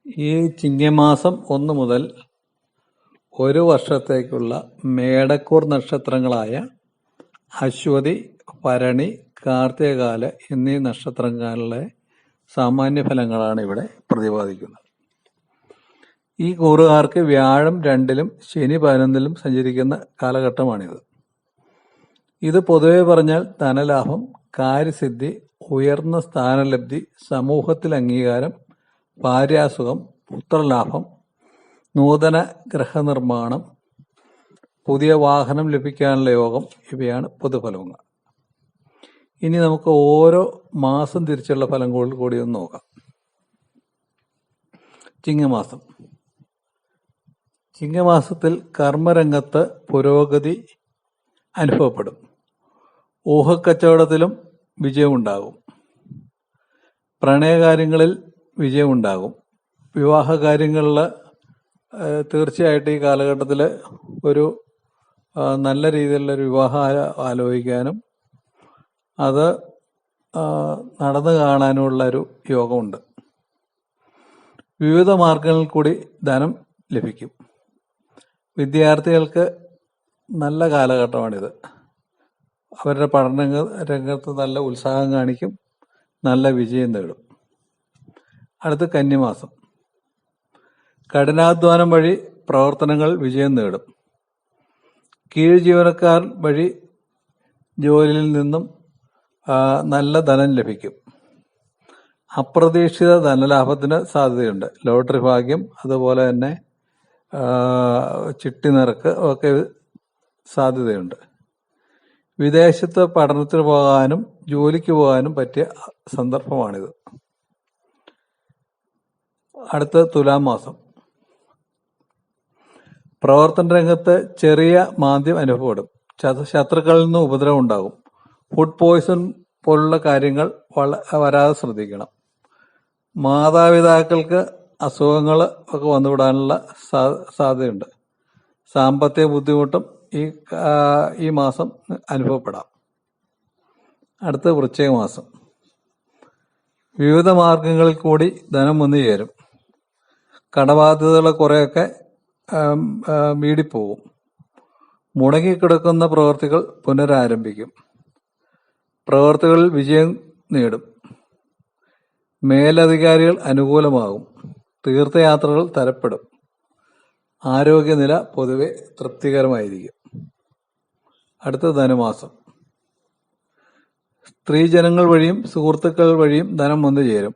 ഈ ചിങ്ങമാസം 1 മുതൽ ഒരു വർഷത്തേക്കുള്ള മേടക്കൂർ നക്ഷത്രങ്ങളായ അശ്വതി, ഭരണി, കാർത്തികകാല എന്നീ നക്ഷത്രങ്ങളിലെ സാമാന്യ ഫലങ്ങളാണ് ഇവിടെ പ്രതിപാദിക്കുന്നത്. ഈ കൂറുകാർക്ക് വ്യാഴം 2-ലും ശനി 11-ലും സഞ്ചരിക്കുന്ന കാലഘട്ടമാണിത്. ഇത് പൊതുവെ പറഞ്ഞാൽ ധനലാഭം, കാര്യസിദ്ധി, ഉയർന്ന സ്ഥാനലബ്ധി, സമൂഹത്തിൽ അംഗീകാരം, ഭാര്യാസുഖം, പുത്രലാഭം, നൂതന ഗൃഹനിർമ്മാണം, പുതിയ വാഹനം ലഭിക്കാനുള്ള യോഗം ഇവയാണ് പൊതുഫലങ്ങൾ. ഇനി നമുക്ക് ഓരോ മാസം തിരിച്ചുള്ള ഫലങ്ങൾ കൂടി ഒന്ന് നോക്കാം. ചിങ്ങമാസം. ചിങ്ങമാസത്തിൽ കർമ്മരംഗത്ത് പുരോഗതി അനുഭവപ്പെടും. ഊഹക്കച്ചവടത്തിലും വിജയമുണ്ടാകും. പ്രണയകാര്യങ്ങളിൽ വിജയമുണ്ടാകും. വിവാഹകാര്യങ്ങളിൽ തീർച്ചയായിട്ടും ഈ കാലഘട്ടത്തിൽ ഒരു നല്ല രീതിയിലുള്ളൊരു വിവാഹം ആലോചിക്കാനും അത് നടന്നു കാണാനുമുള്ള ഒരു യോഗമുണ്ട്. വിവിധ മാർഗങ്ങളിൽ കൂടി ധനം ലഭിക്കും. വിദ്യാർത്ഥികൾക്ക് നല്ല കാലഘട്ടമാണിത്. അവരുടെ പഠന രംഗത്ത് നല്ല ഉത്സാഹം കാണിക്കും, നല്ല വിജയം നേടും. അടുത്ത് കന്നിമാസം. കഠിനാധ്വാനം വഴി പ്രവർത്തനങ്ങൾ വിജയം നേടും. കീഴ് ജീവനക്കാർ വഴി ജോലിയിൽ നിന്നും നല്ല ധനം ലഭിക്കും. അപ്രതീക്ഷിത ധനലാഭത്തിന് സാധ്യതയുണ്ട്. ലോട്ടറി ഭാഗ്യം, അതുപോലെ തന്നെ ചിട്ടി നിറക്ക് ഒക്കെ സാധ്യതയുണ്ട്. വിദേശത്ത് പഠനത്തിന് പോകാനും ജോലിക്ക് പോകാനും പറ്റിയ സന്ദർഭമാണിത്. അടുത്ത തുലാം മാസം. പ്രവർത്തന രംഗത്ത് ചെറിയ മാന്ദ്യം അനുഭവപ്പെടും. ശത്രുക്കളിൽ നിന്ന് ഉപദ്രവം ഉണ്ടാകും. ഫുഡ് പോയ്സൺ പോലുള്ള കാര്യങ്ങൾ വരാതെ ശ്രദ്ധിക്കണം. മാതാപിതാക്കൾക്ക് അസുഖങ്ങൾ ഒക്കെ വന്നുവിടാനുള്ള സാധ്യതയുണ്ട്. സാമ്പത്തിക ബുദ്ധിമുട്ടും ഈ മാസം അനുഭവപ്പെടാം. അടുത്ത വൃശ്ചിക മാസം. വിവിധ മാർഗങ്ങളിൽ കൂടി ധനം വന്നു ചേരും. കടബാധ്യതകൾ കുറേയൊക്കെ വീടിപ്പോകും. മുടങ്ങിക്കിടക്കുന്ന പ്രവൃത്തികൾ പുനരാരംഭിക്കും. പ്രവൃത്തികളിൽ വിജയം നേടും. മേലധികാരികൾ അനുകൂലമാകും. തീർത്ഥയാത്രകൾ തരപ്പെടും. ആരോഗ്യനില പൊതുവെ തൃപ്തികരമായിരിക്കും. അടുത്ത ധനുമാസം. സ്ത്രീജനങ്ങൾ വഴിയും സുഹൃത്തുക്കൾ വഴിയും ധനം വന്നു ചേരും.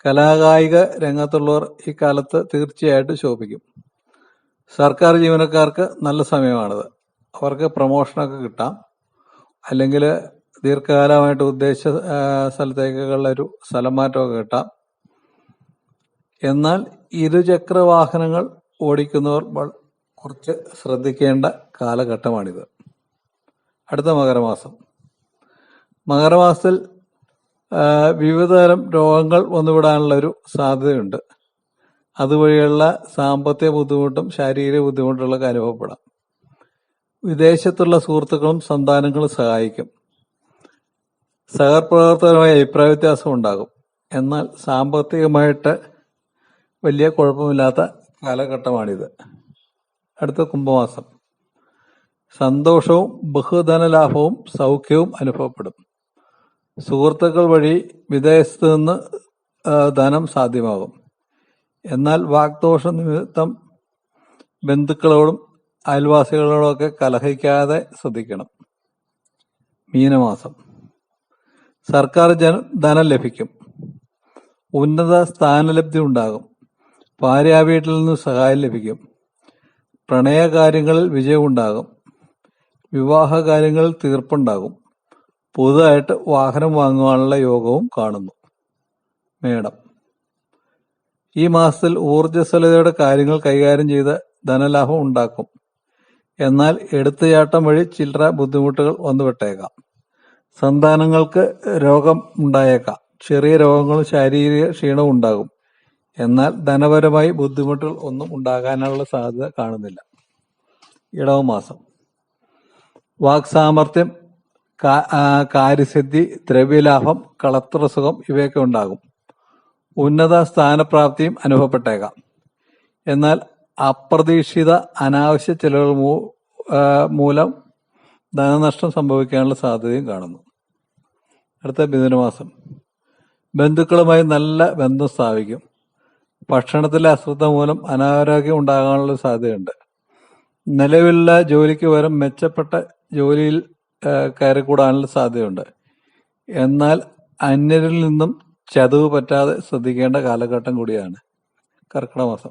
കലാകായിക രംഗത്തുള്ളവർ ഈ കാലത്ത് തീർച്ചയായിട്ടും ശോഭിക്കും. സർക്കാർ ജീവനക്കാർക്ക് നല്ല സമയമാണിത്. അവർക്ക് പ്രമോഷനൊക്കെ കിട്ടാം, അല്ലെങ്കിൽ ദീർഘകാലമായിട്ട് ഉദ്ദേശിച്ച സ്ഥലത്തേക്കുള്ള ഒരു സ്ഥലം മാറ്റമൊക്കെ കിട്ടാം. എന്നാൽ ഇരുചക്ര വാഹനങ്ങൾ ഓടിക്കുന്നവർ കുറച്ച് ശ്രദ്ധിക്കേണ്ട കാലഘട്ടമാണിത്. അടുത്ത മകരമാസം. മകരമാസത്തിൽ വിവിധതരം രോഗങ്ങൾ വന്നുവിടാനുള്ള ഒരു സാധ്യതയുണ്ട്. അതുവഴിയുള്ള സാമ്പത്തിക ബുദ്ധിമുട്ടും ശാരീരിക ബുദ്ധിമുട്ടുകളൊക്കെ അനുഭവപ്പെടാം. വിദേശത്തുള്ള സുഹൃത്തുക്കളും സന്താനങ്ങളും സഹായിക്കും. സഹപ്രവർത്തകരുമായി അഭിപ്രായ വ്യത്യാസം ഉണ്ടാകും. എന്നാൽ സാമ്പത്തികമായിട്ട് വലിയ കുഴപ്പമില്ലാത്ത കാലഘട്ടമാണിത്. അടുത്ത കുംഭമാസം. സന്തോഷവും ബഹുധനലാഭവും സൗഖ്യവും അനുഭവപ്പെടും. സുഹൃത്തുക്കൾ വഴി വിദേശത്ത് നിന്ന് ധനം സാധ്യമാകും. എന്നാൽ വാഗ്ദോഷ നിമിത്തം ബന്ധുക്കളോടും അയൽവാസികളോടൊക്കെ കലഹിക്കാതെ ശ്രദ്ധിക്കണം. മീനമാസം. സർക്കാർ ധനം ലഭിക്കും. ഉന്നത സ്ഥാനലബ്ധി ഉണ്ടാകും. ഭാര്യാവീട്ടിൽ നിന്ന് സഹായം ലഭിക്കും. പ്രണയകാര്യങ്ങളിൽ വിജയമുണ്ടാകും. വിവാഹകാര്യങ്ങളിൽ തീർപ്പുണ്ടാകും. പുതുതായിട്ട് വാഹനം വാങ്ങുവാനുള്ള യോഗവും കാണുന്നു. മേടം. ഈ മാസത്തിൽ ഊർജ്ജസ്വലതയുടെ കാര്യങ്ങൾ കൈകാര്യം ചെയ്ത് ധനലാഭം ഉണ്ടാക്കും. എന്നാൽ എടുത്തുചാട്ടം വഴി ചില്ലറ ബുദ്ധിമുട്ടുകൾ വന്നുവിട്ടേക്കാം. സന്താനങ്ങൾക്ക് രോഗം ഉണ്ടായേക്കാം. ചെറിയ രോഗങ്ങളും ശാരീരിക ക്ഷീണവും ഉണ്ടാകും. എന്നാൽ ധനപരമായി ബുദ്ധിമുട്ടുകൾ ഒന്നും ഉണ്ടാകാനുള്ള സാധ്യത കാണുന്നില്ല. ഇടവമാസം. വാക്സാമർത്ഥ്യം, കാര്യസിദ്ധി, ദ്രവ്യലാഭം, കളത്രസുഖം ഇവയൊക്കെ ഉണ്ടാകും. ഉന്നത സ്ഥാനപ്രാപ്തിയും അനുഭവപ്പെട്ടേക്കാം. എന്നാൽ അപ്രതീക്ഷിത അനാവശ്യ ചെലവുകൾ മൂലം ധനനഷ്ടം സംഭവിക്കാനുള്ള സാധ്യതയും കാണുന്നു. അടുത്ത മിഥുനമാസം. ബന്ധുക്കളുമായി നല്ല ബന്ധം സ്ഥാപിക്കും. ഭക്ഷണത്തിലെ അശ്രദ്ധ മൂലം അനാരോഗ്യം ഉണ്ടാകാനുള്ള സാധ്യതയുണ്ട്. നിലവിലുള്ള ജോലിക്ക് പകരം മെച്ചപ്പെട്ട ജോലിയിൽ കയറിക്കൂടാനുള്ള സാധ്യതയുണ്ട്. എന്നാൽ അന്യരിൽ നിന്നും ചതവ് പറ്റാതെ ശ്രദ്ധിക്കേണ്ട കാലഘട്ടം കൂടിയാണ് കർക്കിടക മാസം.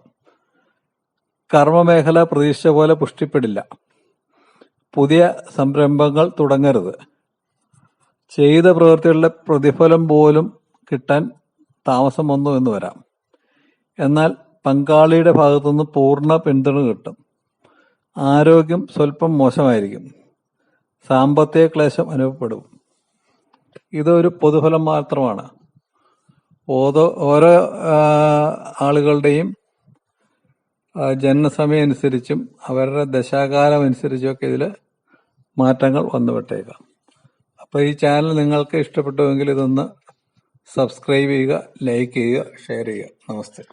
കർമ്മമേഖല പ്രതീക്ഷിച്ച പോലെ പുഷ്ടിപ്പെടില്ല. പുതിയ സംരംഭങ്ങൾ തുടങ്ങരുത്. ചെയ്ത പ്രവൃത്തികളുടെ പ്രതിഫലം പോലും കിട്ടാൻ താമസം വന്നു എന്ന് വരാം. എന്നാൽ പങ്കാളിയുടെ ഭാഗത്തുനിന്ന് പൂർണ്ണ പിന്തുണ കിട്ടും. ആരോഗ്യം സ്വല്പം മോശമായിരിക്കും. സാമ്പത്തിക ക്ലേശം അനുഭവപ്പെടും. ഇതൊരു പൊതുഫലം മാത്രമാണ്. ഓരോ ആളുകളുടെയും ജനനസമയം അനുസരിച്ചും അവരുടെ ദശാകാലം അനുസരിച്ചുമൊക്കെ ഇതിൽ മാറ്റങ്ങൾ വന്നുവിട്ടേക്കാം. അപ്പോൾ ഈ ചാനൽ നിങ്ങൾക്ക് ഇഷ്ടപ്പെട്ടുവെങ്കിൽ ഇതൊന്ന് സബ്സ്ക്രൈബ് ചെയ്യുക, ലൈക്ക് ചെയ്യുക, ഷെയർ ചെയ്യുക. നമസ്തേ.